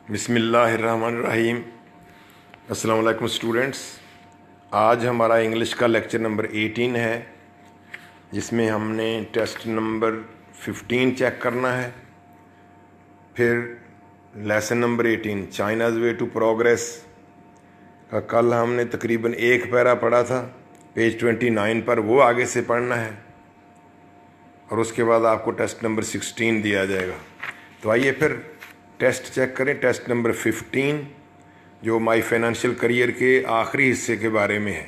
बिस्मिल्लाहिर्रहमानिर्रहीम। अस्सलाम वालेकुम स्टूडेंट्स। आज हमारा इंग्लिश का लेक्चर नंबर 18 है, जिसमें हमने टेस्ट नंबर 15 चेक करना है। फिर lesson number 18 China's way to progress का कल हमने तकरीबन एक पैरा पढ़ा था, पेज 29 पर, वो आगे से पढ़ना है और उसके बाद आपको टेस्ट नंबर 16 दिया जाएगा। तो आइए फिर टेस्ट चेक करें। टेस्ट नंबर 15 जो माई फाइनेंशियल करियर के आखिरी हिस्से के बारे में है।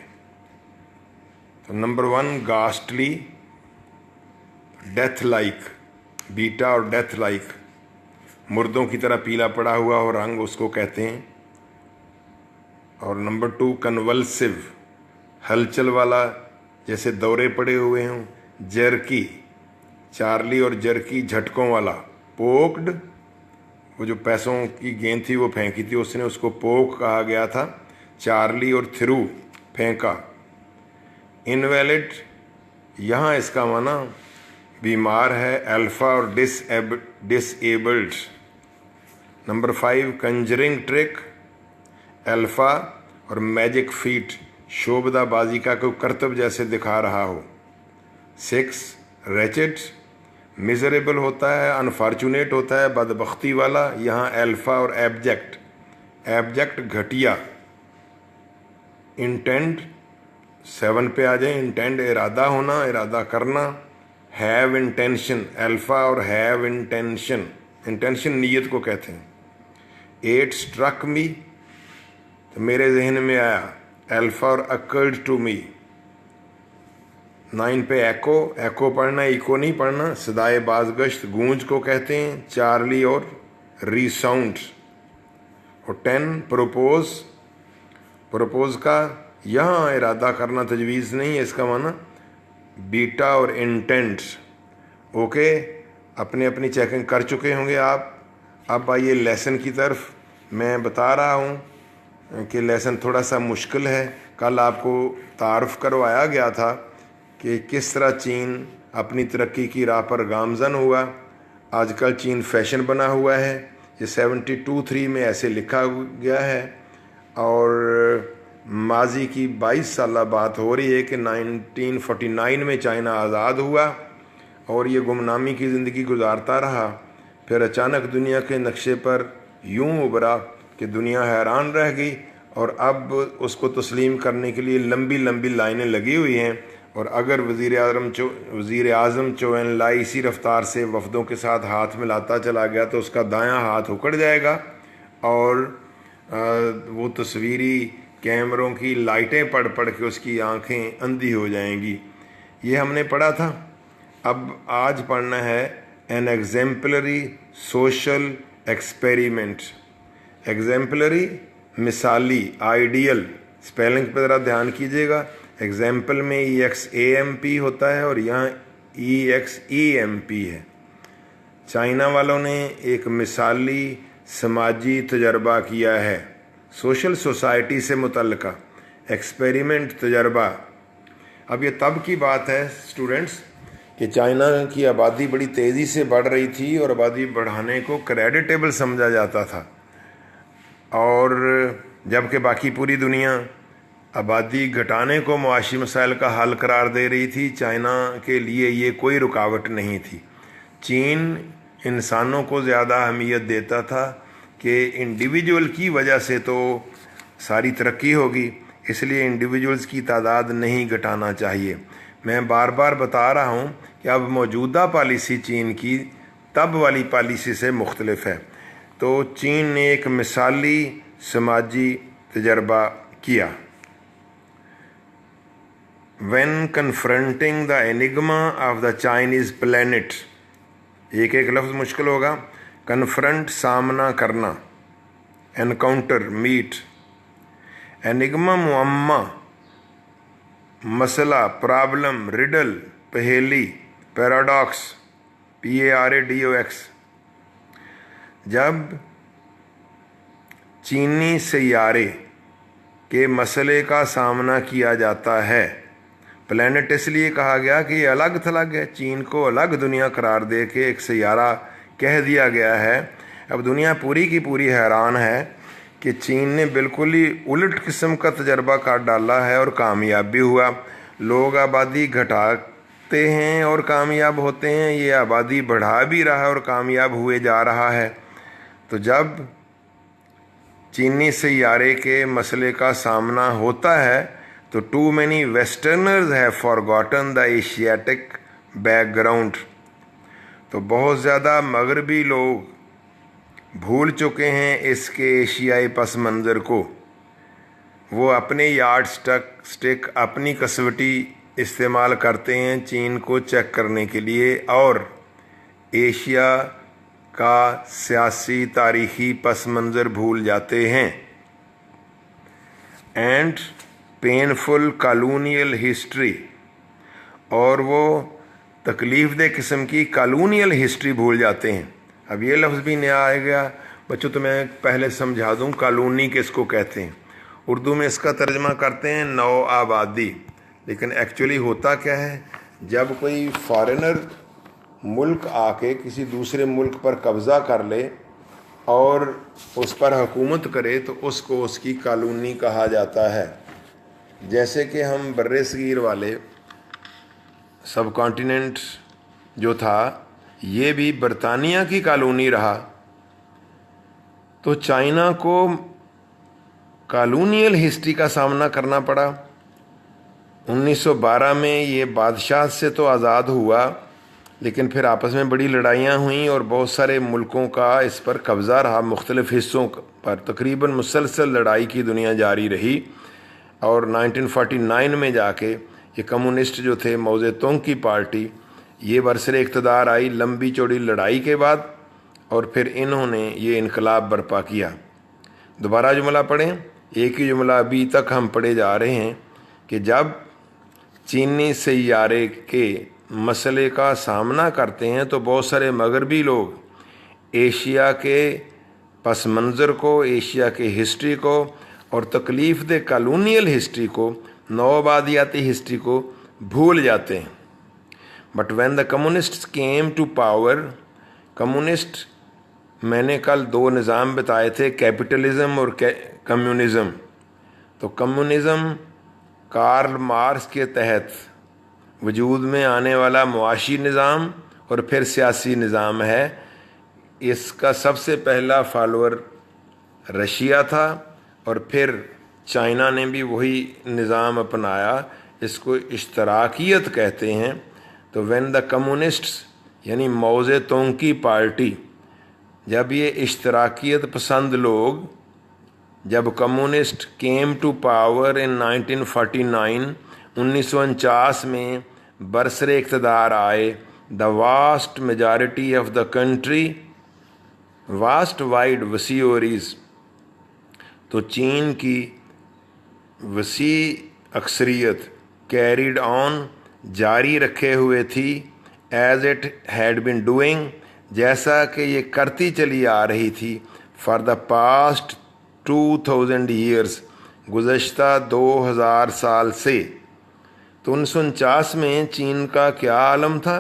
तो number 1 ghastly, death like, beta और डेथ लाइक, मुर्दों की तरह पीला पड़ा हुआ हो रंग, उसको कहते हैं। और नंबर 2 कन्वल्सिव, हलचल वाला, जैसे दौरे पड़े हुए हों। जर्की, चार्ली और जर्की, झटकों वाला। पोक्ड, वो जो पैसों की गेंद थी वो फेंकी थी उसने, उसको पोक कहा गया था। चार्ली और थ्रू, फेंका। इनवैलिड, यहाँ इसका माना बीमार है। अल्फा और disabled. Number 5 Conjuring trick, alpha और मैजिक फीट, शोभदाबाजी का कोई करतब जैसे दिखा रहा हो। 6 रेचेड, मिजरेबल होता है, अनफॉर्चुनेट होता है, बदबख्ती वाला। यहाँ अल्फा और एब्जेक्ट, एब्जेक्ट घटिया। इंटेंड 7 पे आ जाए। इंटेंड इरादा होना, इरादा करना। हैव इंटेंशन, अल्फा और हैव इंटेंशन, इंटेंशन नीयत को कहते हैं। 8 स्ट्रक मी, तो मेरे जहन में आया, अल्फा और अकर्ड टू मी। 9 पे एको, एको पढ़ना, इको नहीं पढ़ना। सदाए बाजगश्त, गूंज को कहते हैं। चार्ली और रीसाउंड। और 10 प्रोपोज, प्रोपोज का यहाँ इरादा करना तजवीज़ नहीं है, इसका माना बीटा और इंटेंट। ओके, अपने अपनी चेकिंग कर चुके होंगे आप। अब आइए लेसन की तरफ। मैं बता रहा हूँ कि लेसन थोड़ा सा मुश्किल है। कल आपको तारुफ करवाया गया था कि किस तरह चीन अपनी तरक्की की राह पर गामजन हुआ। आजकल चीन फैशन बना हुआ है, ये 72-3 में ऐसे लिखा गया है। और माजी की 22 साल बात हो रही है कि 1949 में चाइना आज़ाद हुआ और ये गुमनामी की ज़िंदगी गुजारता रहा। फिर अचानक दुनिया के नक्शे पर यूं उभरा कि दुनिया हैरान रह गई और अब उसको तस्लीम करने के लिए लंबी लंबी लाइनें लगी हुई हैं। और अगर वज़ीर आज़म चो एन लाई इसी रफ्तार से वफदों के साथ हाथ मिलाता चला गया तो उसका दायां हाथ उखड़ जाएगा और वो तस्वीरी कैमरों की लाइटें पढ़ पढ़ के उसकी आंखें अंधी हो जाएंगी। ये हमने पढ़ा था। अब आज पढ़ना है an exemplary social experiment. Exemplary मिसाली, आइडियल, स्पेलिंग पर ज़रा ध्यान कीजिएगा। एग्जाम्पल में EXAMP होता है और यहाँ EXEMP है। चाइना वालों ने एक मिसाली समाजी तजर्बा किया है, सोशल सोसाइटी से मुतल्लिका एक्सपेरिमेंट तजर्बा। अब ये तब की बात है स्टूडेंट्स कि चाइना की आबादी बड़ी तेज़ी से बढ़ रही थी और आबादी बढ़ाने को क्रेडिटेबल समझा जाता था, और जबकि बाकी पूरी दुनिया आबादी घटाने को मुआशी मसाइल का हल करार दे रही थी, चाइना के लिए ये कोई रुकावट नहीं थी। चीन इंसानों को ज़्यादा अहमियत देता था कि इंडिविजुअल की वजह से तो सारी तरक्की होगी, इसलिए इंडिविजुअल्स की तादाद नहीं घटाना चाहिए। मैं बार बार बता रहा हूँ कि अब मौजूदा पॉलिसी चीन की तब वाली पॉलिसी से मुख्तलिफ है। तो चीन ने एक मिसाली समाजी तजर्बा किया। When confronting the enigma of the Chinese planet, एक एक लफ्ज़ मुश्किल होगा। कन्फ्रंट, सामना करना। Encounter, meet. एनिग्मा, मुअम्मा, मसला, प्रॉब्लम, रिडल, पहेली। Paradox, PARADOX। जब चीनी सैयारे के मसले का सामना किया जाता है, प्लैनेट इसलिए कहा गया कि ये अलग थलग है, चीन को अलग दुनिया करार दे के एक सैयारा कह दिया गया है। अब दुनिया पूरी की पूरी हैरान है कि चीन ने बिल्कुल ही उलट किस्म का तजर्बा कर डाला है और कामयाब भी हुआ। लोग आबादी घटाते हैं और कामयाब होते हैं, ये आबादी बढ़ा भी रहा है और कामयाब हुए जा रहा है। तो जब चीनी सैयारे के मसले का सामना होता है तो too many westerners have forgotten the Asiatic background, तो बहुत ज़्यादा मगरबी लोग भूल चुके हैं इसके एशियाई पस मंज़र को। वो अपने यार्ड स्टिक अपनी कसवटी इस्तेमाल करते हैं चीन को चेक करने के लिए और एशिया का सियासी तारीखी पस मंज़र भूल जाते हैं। एंड पेनफुल कॉलोनियल हिस्ट्री, और वो तकलीफ़देह किस्म की कॉलोनियल हिस्ट्री भूल जाते हैं। अब ये लफ्ज़ भी नया आ गया बच्चों, तो मैं पहले समझा दूं कॉलोनी किसको कहते हैं। उर्दू में इसका तर्जमा करते हैं नौ आबादी, लेकिन एक्चुअली होता क्या है, जब कोई फॉरेनर मुल्क आके किसी दूसरे मुल्क पर कब्ज़ा कर ले और उस पर हुकूमत करे तो उसको उसकी कॉलोनी कहा जाता है। जैसे कि हम बर्रे सगीर वाले सब कॉन्टिनेंट जो था ये भी बरतानिया की कॉलोनी रहा, तो चाइना को कॉलोनियल हिस्ट्री का सामना करना पड़ा। 1912 में ये बादशाह से तो आज़ाद हुआ, लेकिन फिर आपस में बड़ी लड़ाइयाँ हुईं और बहुत सारे मुल्कों का इस पर कब्ज़ा रहा, मुख्तलिफ़ हिस्सों पर तकरीबन मुसलसल लड़ाई की दुनिया जारी रही। और 1949 में जाके ये कम्युनिस्ट जो थे माओ ज़ेडुंग की पार्टी ये बरसरे इक़्तिदार आई लंबी चौड़ी लड़ाई के बाद, और फिर इन्होंने ये इनकलाब बर्पा किया। दोबारा जुमला पढ़ें, एक ही जुमला अभी तक हम पढ़े जा रहे हैं कि जब चीनी सैयारे के मसले का सामना करते हैं तो बहुत सारे मगरबी लोग एशिया के पस मंज़र को, एशिया के हिस्ट्री को और तकलीफ़देह कॉलोनियल हिस्ट्री को, नौआबादियाती हिस्ट्री को भूल जाते हैं। But when the communists came to power, communist, मैंने कल दो निज़ाम बताए थे, कैपिटलिज़म और कम्युनिज़म। तो कम्युनिज़म कार्ल मार्क्स के तहत वजूद में आने वाला मुआशी निज़ाम और फिर सियासी निज़ाम है। इसका सबसे पहला फॉलोअर रशिया था और फिर चाइना ने भी वही निज़ाम अपनाया, इसको इश्तराकियत कहते हैं। तो व्हेन द कम्युनिस्ट्स यानी माओ ज़ेडुंग की पार्टी, जब ये इश्तराकियत पसंद लोग, जब communist came to power in 1949, 1949 में बरसरे इक़्तिदार आए, the vast majority of the country, vast wide वसी ओरीज़, तो चीन की वसी अक्सरियत कैरिड ऑन, जारी रखे हुए थी, as it had been doing, जैसा कि ये करती चली आ रही थी, फॉर द पास्ट 2000 ईयर्स, गुज़श्ता 2000 साल से। तो 1949 में चीन का क्या आलम था,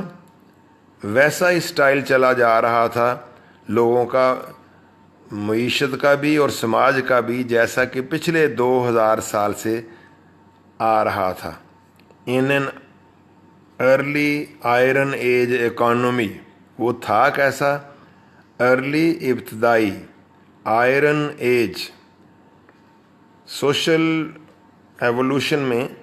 वैसा ही स्टाइल चला जा रहा था लोगों का, मईशत का भी और समाज का भी, जैसा कि पिछले 2000 साल से आ रहा था। In an early Iron Age economy, वो था कैसा, अर्ली इब्तदाई आयरन एज। सोशल एवोल्यूशन में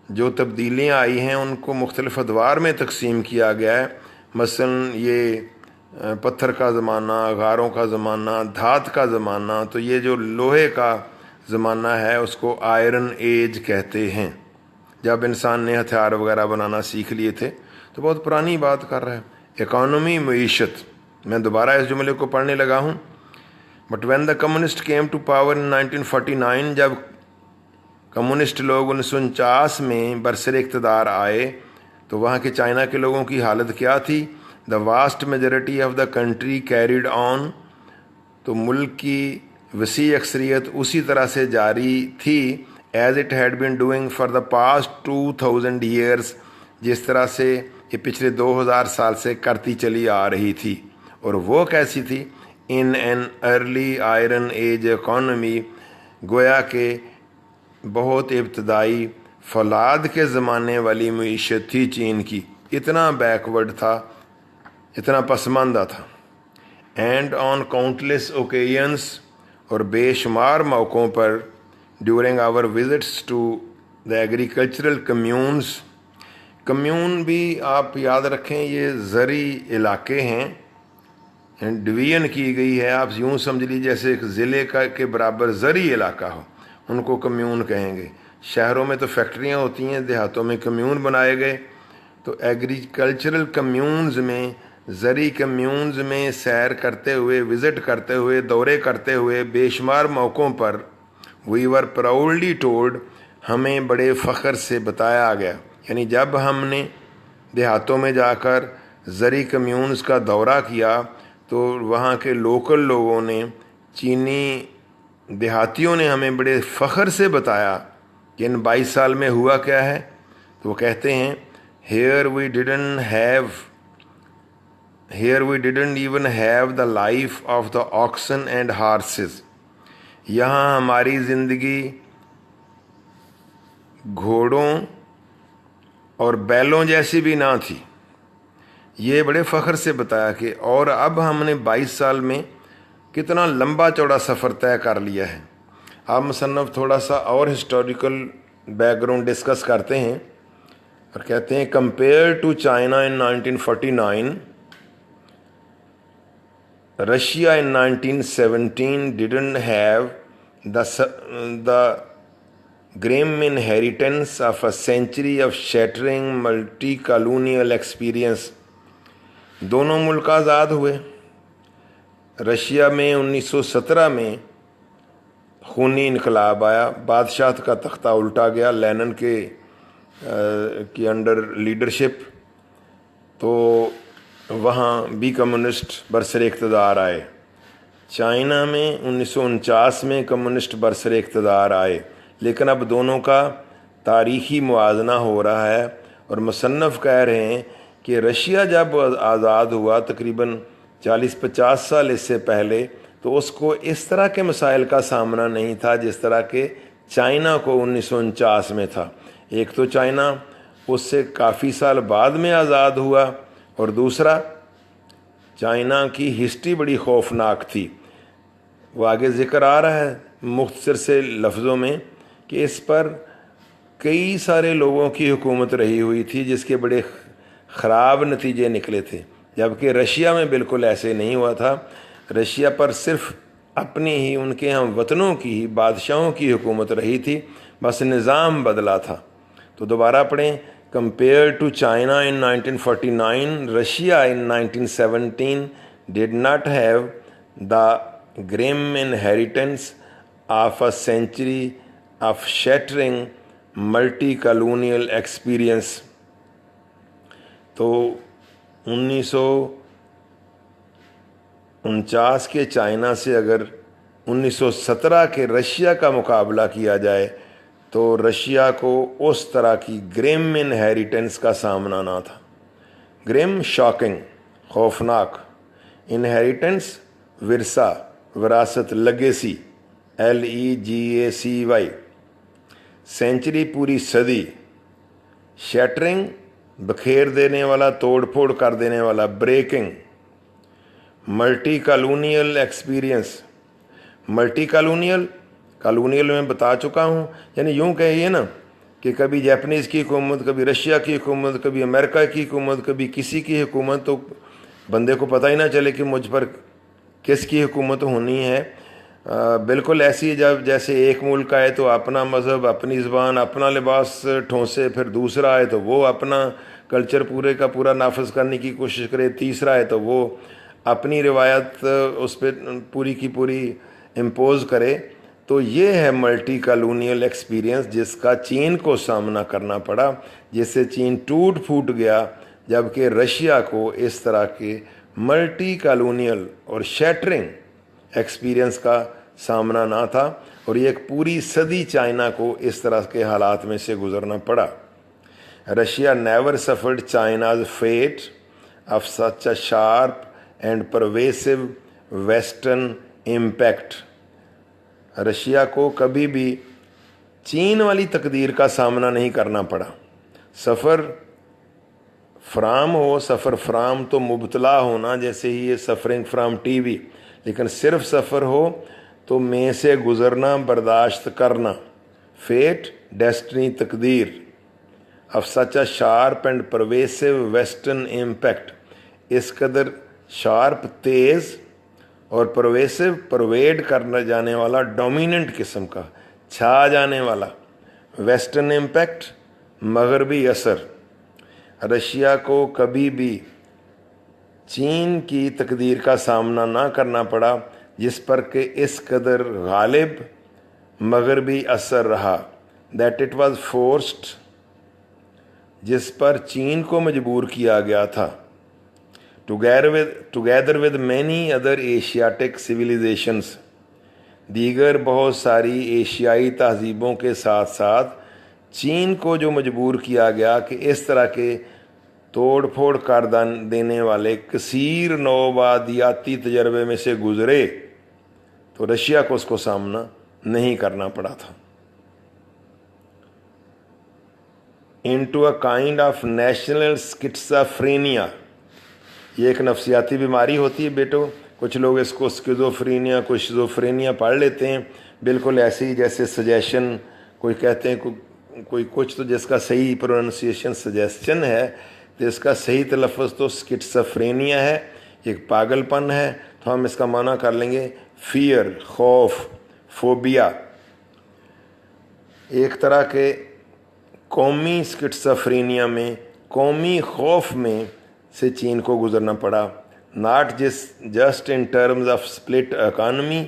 जो तब्दीलियाँ आई हैं उनको मुख्तलिफ़ अदवार में तकसीम किया गया है। मसलन ये पत्थर का ज़माना, गारों का ज़माना, धात का ज़माना, तो ये जो लोहे का ज़माना है उसको आयरन एज कहते हैं, जब इंसान ने हथियार वगैरह बनाना सीख लिए थे। तो बहुत पुरानी बात कर रहा है। इकॉनमी, मईशत, मैं दोबारा इस जुमले को पढ़ने लगा हूँ। But when the communist came to power in 1949, जब कम्युनिस्ट लोग 1949 में बरसरे इक़्तिदार आए तो वहाँ के चाइना के लोगों की हालत क्या थी, the vast majority of the country carried on, तो मुल्क की वसी अक्सरियत उसी तरह से जारी थी, as it had been doing for the past 2000 years, जिस तरह से ये पिछले 2000 साल से करती चली आ रही थी। और वो कैसी थी? In an early Iron Age economy, गोया के बहुत इब्तदाई फौलाद के ज़माने वाली मीशत थी चीन की, इतना बैकवर्ड था, इतना पसमानदा था। एंड ऑन काउंटलेस ओकेजन्स, और बेशुमार मौक़ों पर, during our visits to the agricultural communes, commune भी आप याद रखें ये ज़री इलाके हैं, डिवीज़न की गई है, आप यूँ समझ लीजिए जैसे एक ज़िले का के बराबर ज़री इलाका हो, उनको कम्यून कहेंगे। शहरों में तो फैक्ट्रियाँ होती हैं, देहातों में कम्यून बनाए गए। तो एग्रीकल्चरल कम्यून्स में, ज़री कम्यून्स में सैर करते हुए, विज़िट करते हुए, दौरे करते हुए बेशुमार मौक़ों पर, वी वर प्राउडली टोल्ड, हमें बड़े फ़ख्र से बताया गया, यानी जब हमने देहातों में जाकर ज़री कम्यून्स का दौरा किया तो वहाँ के लोकल लोगों ने, चीनी देहातियों ने हमें बड़े फ़ख्र से बताया कि इन 22 साल में हुआ क्या है। तो वो कहते हैं, Here we didn't even have the life of the oxen and horses. यहाँ हमारी ज़िंदगी घोड़ों और बैलों जैसी भी ना थी। ये बड़े फ़ख्र से बताया कि और अब हमने 22 साल में कितना लंबा चौड़ा सफ़र तय कर लिया है। आप मुसन्नफ़ थोड़ा सा और हिस्टोरिकल बैकग्राउंड डिस्कस करते हैं और कहते हैं, compare to China in 1949, Russia in 1917 didn't have the grim inheritance of a century of shattering multi colonial experience. दोनों मुल्क आज़ाद हुए। रशिया में 1917 में खूनी इनकलाब आया, बादशाह का तख्ता उल्टा गया लेनिन की अंडर लीडरशिप, तो वहाँ भी कम्युनिस्ट बरसर इक़्तिदार आए। चाइना में 1949 में कम्युनिस्ट बरसर इक़्तिदार आए, लेकिन अब दोनों का तारीख़ी मुआजना हो रहा है और मुसन्नफ़ कह रहे हैं कि रशिया जब आज़ाद हुआ तकरीबन 40-50 साल इससे पहले, तो उसको इस तरह के मसाइल का सामना नहीं था जिस तरह के चाइना को 1949 में था। एक तो चाइना उससे काफ़ी साल बाद में आज़ाद हुआ, और दूसरा चाइना की हिस्ट्री बड़ी खौफनाक थी। वो आगे ज़िक्र आ रहा है मुख्तसर से लफ्ज़ों में कि इस पर कई सारे लोगों की हुकूमत रही हुई थी जिसके बड़े ख़राब नतीजे निकले थे, जबकि रशिया में बिल्कुल ऐसे नहीं हुआ था। रशिया पर सिर्फ अपनी ही, उनके हम वतनों की ही बादशाहों की हुकूमत रही थी, बस निज़ाम बदला था। तो दोबारा पढ़ें, compare to China in 1949, Russia in 1917 did not have the grim inheritance of a century of shattering multi colonial experience. तो 1949 के चाइना से अगर 1917 के रशिया का मुकाबला किया जाए तो रशिया को उस तरह की ग्रिम इनहेरिटेंस का सामना ना था। ग्रिम शॉकिंग, खौफनाक, इनहेरिटेंस विरसा, विरासत, लेगेसी, LEGACY, सेंचुरी पूरी सदी, शैटरिंग बखेर देने वाला, तोड़ फोड़ कर देने वाला, breaking, multi colonial experience. Multi colonial में बता चुका हूँ, यानी यूँ कहिए ना कि कभी जापानीज़ की हुकूमत, कभी रशिया की हुकूमत, कभी अमेरिका की हुकूमत, कभी किसी की हुकूमत, तो बंदे को पता ही ना चले कि मुझ पर किसकी हुकूमत होनी है। बिल्कुल ऐसी, जब जैसे एक मुल्क आए तो अपना मज़हब, अपनी ज़बान, अपना लिबास ठोंसे, फिर दूसरा आए तो वो अपना कल्चर पूरे का पूरा नाफज करने की कोशिश करे, तीसरा आए तो वो अपनी रिवायत उस पर पूरी की पूरी इम्पोज़ करे। तो ये है मल्टी कॉलोनियल एक्सपीरियंस जिसका चीन को सामना करना पड़ा, जिससे चीन टूट फूट गया, जबकि रशिया को इस तरह के मल्टी कॉलोनियल और शैटरिंग एक्सपीरियंस का सामना ना था, और ये एक पूरी सदी चाइना को इस तरह के हालात में से गुजरना पड़ा। Russia never suffered China's fate of such a sharp and pervasive western impact. Russia को कभी भी चीन वाली तकदीर का सामना नहीं करना पड़ा। सफ़र फ्राम तो मुबतला होना, जैसे ही ये सफ़रिंग फ्राम टीवी, लेकिन सिर्फ सफ़र हो तो में से गुज़रना, बर्दाश्त करना। फेट, डेस्टिनी, तकदीर of such a sharp and pervasive western impact, इस कदर शार्प, तेज़ और परवेसिव, परवेड करना जाने वाला, डोमिनेंट किस्म का, छा जाने वाला वेस्टर्न इम्पैक्ट, मगरबी असर। रशिया को कभी भी चीन की तकदीर का सामना ना करना पड़ा जिस पर कि इस कदर गालिब मगरबी असर रहा। दैट इट वाज फोर्स्ड, जिस पर चीन को मजबूर किया गया था। Together with many other Asiatic civilisations, दीगर बहुत सारी एशियाई तहजीबों के साथ साथ चीन को जो मजबूर किया गया कि इस तरह के तोड़ फोड़ कर देने वाले कसीर नौबादियाती तजर्बे में से गुजरे, तो रशिया को उसको सामना नहीं करना पड़ा था। Into a kind of national schizophrenia, ये एक नफ्सियाती बीमारी होती है बेटो। कुछ लोग इसको स्किज़ोफ्रेनिया, कोई शिज़ोफ्रेनिया पढ़ लेते हैं, बिल्कुल ऐसे ही जैसे सजेशन, कोई कहते हैं कोई कुछ, तो जिसका सही प्रोनाउंसिएशन सजेशन है, तो इसका सही तलफ़्फ़ुज़ तो स्किट्साफ्रेनिया है, एक पागलपन है। तो हम इसका माना कर लेंगे फियर, खौफ, फोबिया। एक तरह के कौमी स्किट्साफ्रेनिया में, कौमी खौफ में से चीन को गुजरना पड़ा। Not just in terms of split economy,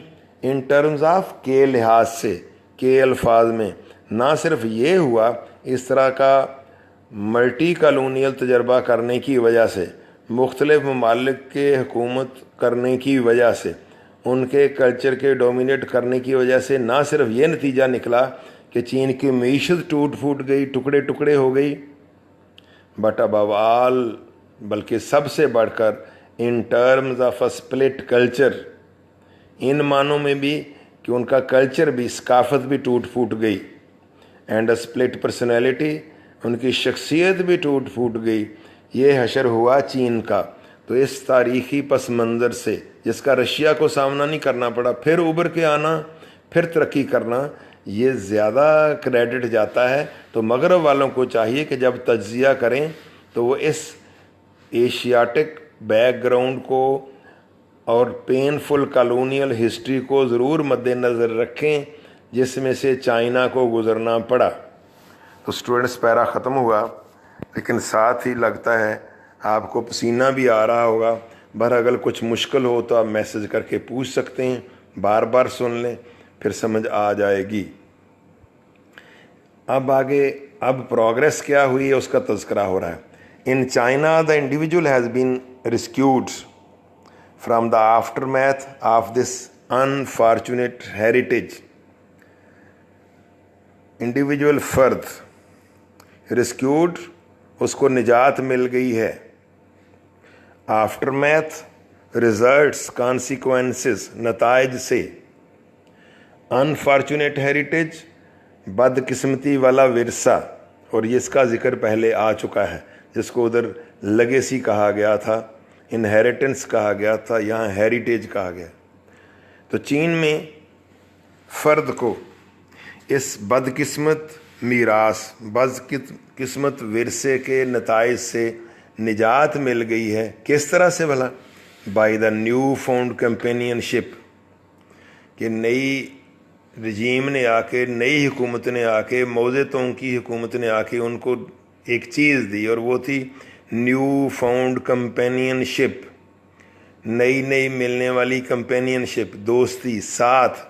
in terms of के लिहाज से, के अल्फाज में। ना सिर्फ ये हुआ, इस तरह का मल्टी कॉलोनियल तजर्बा करने की वजह से, मुख्तलिफ ममालिक के हुकूमत करने की वजह से, उनके कल्चर के डोमिनेट करने की वजह से, ना सिर्फ ये नतीजा निकला कि चीन की मीशत टूट फूट गई, टुकड़े टुकड़े हो गई, बट अबव ऑल, बल्कि सबसे बढ़कर in terms of a split culture, इन मानों में भी कि उनका कल्चर भी, सकाफत भी टूट फूट गई, एंड अ स्प्लिट पर्सनैलिटी, उनकी शख्सियत भी टूट फूट गई। ये हशर हुआ चीन का। तो इस तारीख़ी पस मंज़र से, जिसका रशिया को सामना नहीं करना पड़ा, फिर उभर के आना, फिर तरक्की करना, ये ज़्यादा क्रेडिट जाता है। तो मगरब वालों को चाहिए कि जब तज्ज़िया करें तो वो इस एशियाटिक बैकग्राउंड को और पेनफुल कॉलोनियल हिस्ट्री को ज़रूर मद्देनज़र रखें, जिसमें से चाइना को गुज़रना पड़ा। तो स्टूडेंट्स, पैरा ख़त्म हुआ, लेकिन साथ ही लगता है आपको पसीना भी आ रहा होगा। अगर कुछ मुश्किल हो तो आप मैसेज करके पूछ सकते हैं, बार बार सुन लें, फिर समझ आ जाएगी। अब आगे, अब प्रोग्रेस क्या हुई है उसका तज़किरा हो रहा है। In China the individual has been rescued from the aftermath of this unfortunate heritage. Individual फ़र्द रिस्क्यूड, उसको निजात मिल गई है। आफ्टरमैथ, रिजल्ट्स, कॉन्सिक्वेंसेस, नताइज से। अनफॉर्चुनेट हेरिटेज, बदकिस्मती वाला विरसा, और ये इसका जिक्र पहले आ चुका है, जिसको उधर लेगेसी कहा गया था, इनहेरिटेंस कहा गया था, यहाँ हेरिटेज कहा गया। तो चीन में फ़र्द को इस बदकिस्मत मीरास, बदकिस्मत विरसे के नताइज से निजात मिल गई है। किस तरह से भला? By the new found companionship, कि नई रजीम ने आके, नई हुकूमत ने आके, मौज़तों की हुकूमत ने आके उनको एक चीज़ दी, और वो थी न्यू फाउंड कंपेनियनशिप, नई नई मिलने वाली कंपेनियनशिप, दोस्ती, साथ।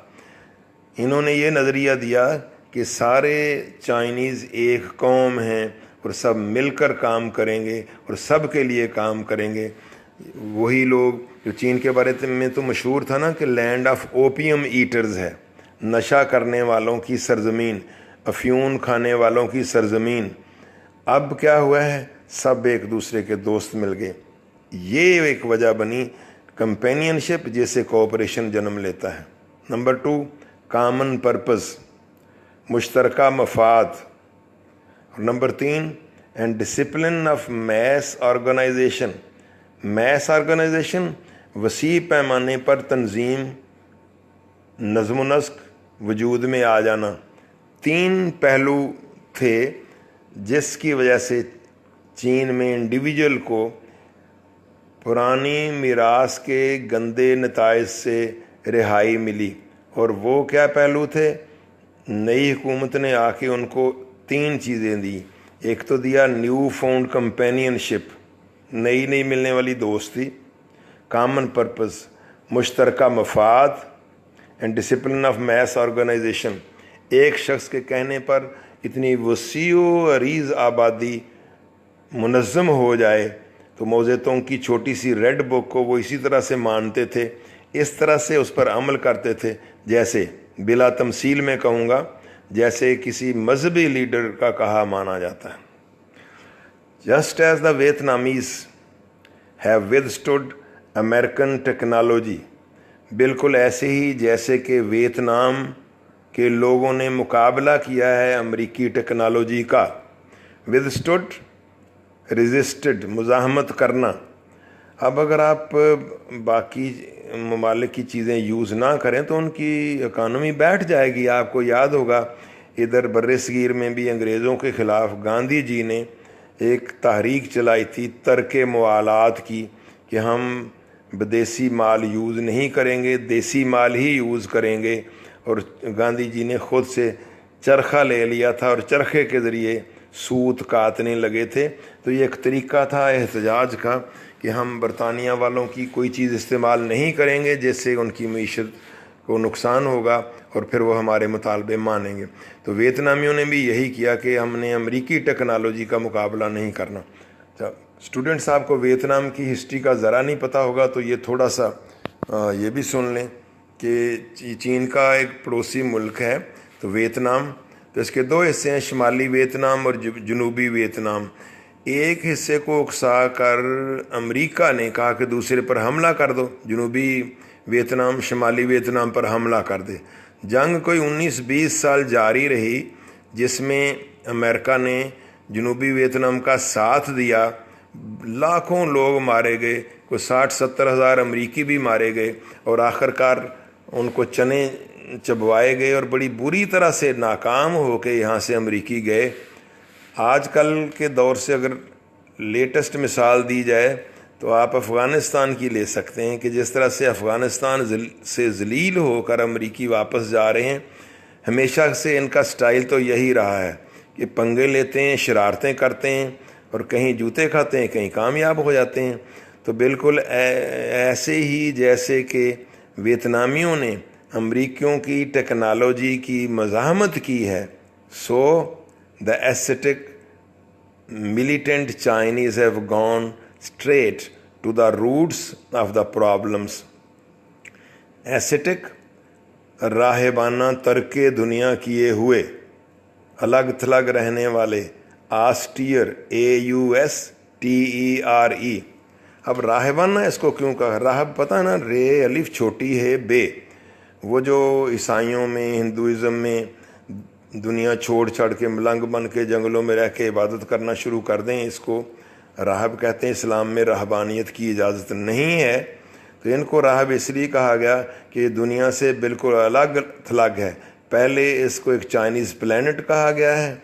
इन्होंने ये नज़रिया दिया कि सारे चाइनीज़ एक कौम हैं और सब मिलकर काम करेंगे और सब के लिए काम करेंगे। वही लोग जो चीन के बारे में तो मशहूर था ना कि लैंड ऑफ ओपियम ईटर्स है, नशा करने वालों की सरजमीन, अफ्यून खाने वालों की सरजमीन। अब क्या हुआ है, सब एक दूसरे के दोस्त मिल गए। ये एक वजह बनी कंपेनियनशिप जिससे कोऑपरेशन जन्म लेता है। नंबर 2 कॉमन पर्पस, मुश्तरका मफाद। और number 3 and discipline of mass organization. Mass organization वसी पैमाने पर तंजीम, नज़्म नस्क, वजूद में आ जाना। 3 पहलू थे जिसकी वजह से चीन में इंडिविजुअल को पुरानी मीरास के गंदे नताइज से रिहाई मिली। और वो क्या पहलू थे? नई हुकूमत ने आके उनको 3 चीज़ें दी। एक तो दिया न्यू फाउंड कंपेनियनशिप, नई नई मिलने वाली दोस्ती। कॉमन पर्पस, मुश्तरका मफाद and discipline of mass organization. एक शख्स के कहने पर इतनी वसीओ अरीज़ आबादी मुनज़्ज़म हो जाए तो मौज़ेतों की छोटी सी रेड बुक को वो इसी तरह से मानते थे, इस तरह से उस पर अमल करते थे जैसे, बिला तमसील में कहूँगा, जैसे किसी मजहबी लीडर का कहा माना जाता है। Just as the Vietnamese have withstood American technology, बिल्कुल ऐसे ही जैसे कि वियतनाम के लोगों ने मुकाबला किया है अमेरिकी टेक्नोलॉजी का। विदस्टूड, रेजिस्टेड, मुज़ाहमत करना। अब अगर आप बाकी ममालिक की चीज़ें यूज़ ना करें तो उनकी इकानमी बैठ जाएगी। आपको याद होगा इधर बर्र-ए-सगीर में भी अंग्रेज़ों के ख़िलाफ़ गांधी जी ने एक तहरीक चलाई थी तर्क मुआलात की, कि हम विदेशी माल यूज़ नहीं करेंगे, देसी माल ही यूज़ करेंगे। और गांधी जी ने ख़ुद से चरखा ले लिया था और चरखे के ज़रिए सूत काटने लगे थे। तो ये एक तरीक़ा था एहतजाज का कि हम बरतानिया वालों की कोई चीज़ इस्तेमाल नहीं करेंगे जिससे उनकी मईशत को नुकसान होगा और फिर वो हमारे मुतालबे मानेंगे। तो वियतनामियों ने भी यही किया कि हमने अमेरिकी टेक्नोलॉजी का मुकाबला नहीं करना। जब स्टूडेंट्स आपको वियतनाम की हिस्ट्री का ज़रा नहीं पता होगा तो ये थोड़ा सा ये भी सुन लें कि चीन का एक पड़ोसी मुल्क है तो वियतनाम, तो इसके 2 हिस्से हैं, शुमाली वियतनाम और जनूबी वियतनाम। एक हिस्से को उकसा कर अमेरिका ने कहा कि दूसरे पर हमला कर दो, जनूबी वियतनाम शुमाली वियतनाम पर हमला कर दे। जंग कोई 19-20 साल जारी रही जिसमें अमेरिका ने जनूबी वियतनाम का साथ दिया। लाखों लोग मारे गए, कोई 60-70 हज़ार अमरीकी भी मारे गए और आखिरकार उनको चने चबवाए गए और बड़ी बुरी तरह से नाकाम होकर यहाँ से अमरीकी गए। आजकल के दौर से अगर लेटेस्ट मिसाल दी जाए तो आप अफ़गानिस्तान की ले सकते हैं कि जिस तरह से अफ़गानिस्तान से ज़लील होकर अमरीकी वापस जा रहे हैं। हमेशा से इनका स्टाइल तो यही रहा है कि पंगे लेते हैं, शरारतें करते हैं और कहीं जूते खाते हैं, कहीं कामयाब हो जाते हैं। तो बिल्कुल ऐसे ही जैसे कि वियतनामियों ने अमरीकियों की टेक्नोलॉजी की मज़ाहमत की है, so the aesthetic militant Chinese have gone straight to the roots of the problems. Aesthetic, राहबाना तर्के दुनिया किए हुए, अलग थलग रहने वाले, आस्टियर, AUSTERE। अब राहबाना इसको क्यों कहा? राहब पता है ना, रे अलिफ छोटी है बे। वो जो ईसाइयों में, हिंदुज़म में दुनिया छोड़ छाड़ के मलंग बन के जंगलों में रह के इबादत करना शुरू कर दें, इसको राहब कहते हैं। इस्लाम में रहबानियत की इजाज़त नहीं है। तो इनको राहब इसलिए कहा गया कि दुनिया से बिल्कुल अलग थलग है। पहले इसको एक चाइनीज़ प्लैनेट कहा गया है,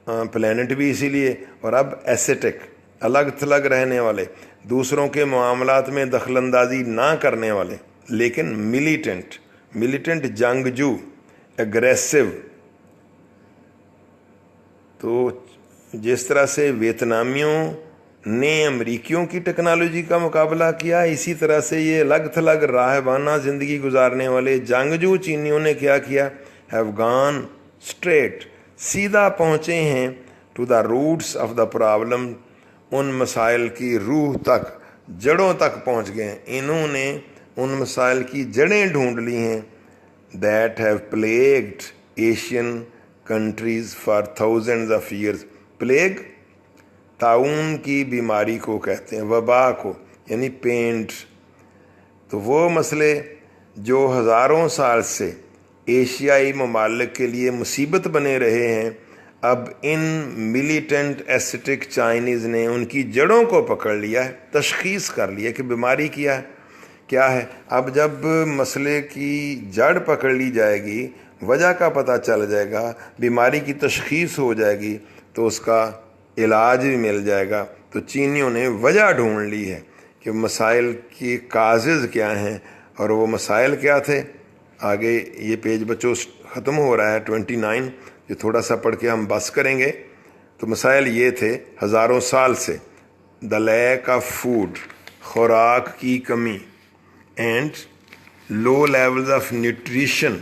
प्लैनेट भी इसीलिए, और अब एस्थेटिक, अलग थलग रहने वाले, दूसरों के मामलात में दखलंदाजी ना करने वाले, लेकिन मिलिटेंट जंगजू, एग्रेसिव। तो जिस तरह से वियतनामियों ने अमरीकियों की टेक्नोलॉजी का मुकाबला किया, इसी तरह से ये अलग थलग राहबाना ज़िंदगी गुजारने वाले जंगजू चीनियों ने क्या किया? हैव गॉन स्ट्रेट, सीधा पहुँचे हैं to the roots of the problem, उन मसाइल की रूह तक, जड़ों तक पहुँच गए हैं। इन्होंने उन मसाइल की जड़ें ढूंढ ली हैं that have plagued Asian countries for thousands of years. Plague ताउन की बीमारी को कहते हैं, वबा को, यानी पेंट, तो वो मसले जो हज़ारों साल से एशियाई ममालिक के लिए मुसीबत बने रहे हैं, अब इन मिलिटेंट एस्थेटिक चाइनीज़ ने उनकी जड़ों को पकड़ लिया है, तशख़ीस कर लिया कि बीमारी क्या है। अब जब मसले की जड़ पकड़ ली जाएगी, वजह का पता चल जाएगा, बीमारी की तशख़ीस हो जाएगी, तो उसका इलाज भी मिल जाएगा। तो चीनियों ने वजह ढूंढ ली है कि मसाइल की काज़ेज़ क्या हैं, और वो मसाइल क्या थे। आगे ये पेज बच्चों ख़त्म हो रहा है 29, ये थोड़ा सा पढ़ के हम बस करेंगे। तो मसाइल ये थे हज़ारों साल से, द लैक ऑफ फूड, खुराक की कमी, and low levels of nutrition,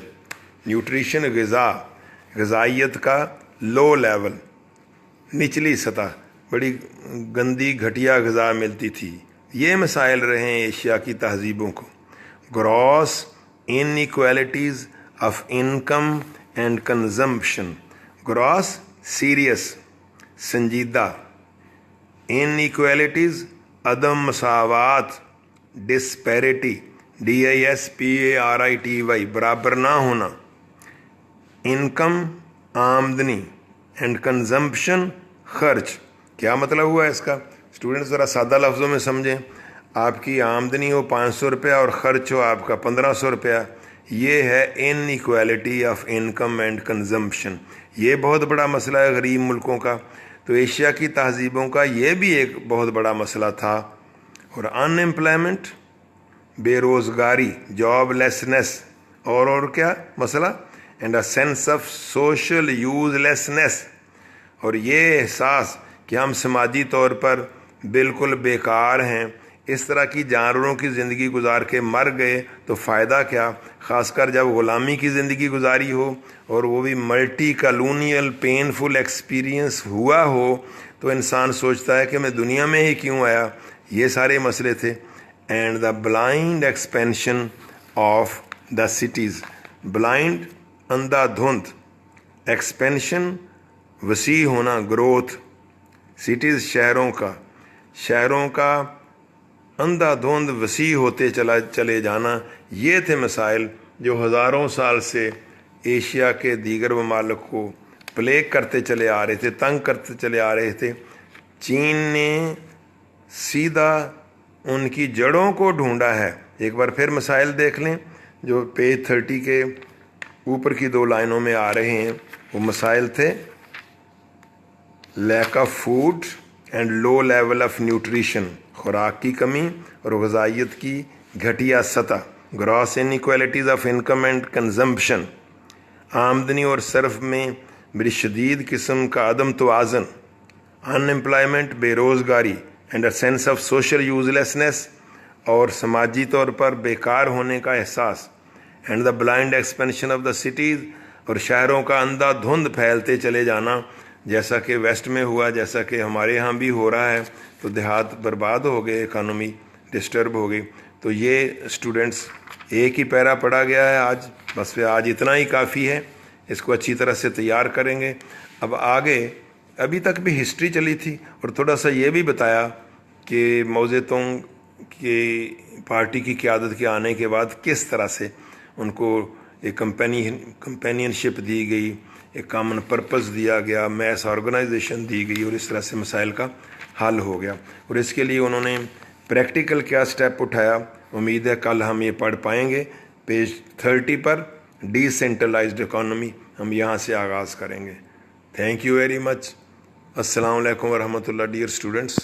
ग़िज़ाइयत का लो लेवल, निचली सतह, बड़ी गंदी घटिया ग़िज़ा मिलती थी। ये मसाइल रहे हैं एशिया की तहज़ीबों को। Gross inequalities of income and consumption, gross serious संजीदा, इनइक्वालिटीज़ अदम मसावात, डिस्पैरिटी DISPARITY बराबर ना होना, इनकम आमदनी, एंड कंजम्पशन खर्च। क्या मतलब हुआ इसका? स्टूडेंट्स ज़रा सादा लफ्ज़ों में समझें। आपकी आमदनी हो 500 रुपया और ख़र्च हो आपका 1500 रुपया, ये है inequality of income and consumption. ये बहुत बड़ा मसला है गरीब मुल्कों का। तो एशिया की तहज़ीबों का ये भी एक बहुत बड़ा मसला था। और अनएम्प्लॉयमेंट, बेरोज़गारी, जॉबलेसनेस, और क्या मसला, and a sense of social uselessness, और ये एहसास कि हम समाजी तौर पर बिल्कुल बेकार हैं। इस तरह की जानवरों की ज़िंदगी गुजार के मर गए तो फ़ायदा क्या, ख़ासकर जब ग़ुलामी की ज़िंदगी गुजारी हो और वो भी मल्टी कॉलोनियल पेनफुल एक्सपीरियंस हुआ हो, तो इंसान सोचता है कि मैं दुनिया में ही क्यों आया। ये सारे मसले थे। And the blind expansion of the cities, blind अंधाधुंध, एक्सपेंशन वसी होना, ग्रोथ, सिटीज़ शहरों का अंधाधुंध वसी होते चले जाना। ये थे मसाइल जो हज़ारों साल से एशिया के दीगर ममालिक को प्लेग करते चले आ रहे थे, तंग करते चले आ रहे थे। चीन ने सीधा उनकी जड़ों को ढूंढा है। एक बार फिर मसाइल देख लें जो पेज 30 के ऊपर की 2 लाइनों में आ रहे हैं। वो मसाइल थे lack of food and low level of nutrition, खुराक की कमी और ग़िज़ाइयत की घटिया सतह, gross inequalities of income and consumption, आमदनी और सर्फ में बड़ी शदीद किस्म का अदम तवाज़न, अनएम्प्लॉयमेंट, बेरोज़गारी, and a sense of social uselessness, और समाजी तौर पर बेकार होने का एहसास, and the blind expansion of the cities, और शहरों का अंधाधुंध फैलते चले जाना, जैसा कि वेस्ट में हुआ, जैसा कि हमारे यहाँ भी हो रहा है। तो देहात बर्बाद हो गए, इकानमी डिस्टर्ब हो गई। तो ये स्टूडेंट्स एक ही पैरा पढ़ा गया है आज, बस फिर आज इतना ही काफ़ी है। इसको अच्छी तरह से तैयार करेंगे। अब आगे अभी तक भी हिस्ट्री चली थी और थोड़ा सा ये भी बताया कि मौज़ेतुंग की पार्टी की क़यादत के आने के बाद किस तरह से उनको एक कंपेनियनशिप दी गई, एक कॉमन पर्पस दिया गया, मैस ऑर्गेनाइजेशन दी गई, और इस तरह से मसाइल का हल हो गया। और इसके लिए उन्होंने प्रैक्टिकल क्या स्टेप उठाया, उम्मीद है कल हम ये पढ़ पाएंगे। पेज 30 पर डिसेंट्रलाइज्ड इकोनॉमी हम यहाँ से आगाज़ करेंगे। Thank you very much. अस्सलाम वालेकुम वरहमतुल्लाह डियर स्टूडेंट्स।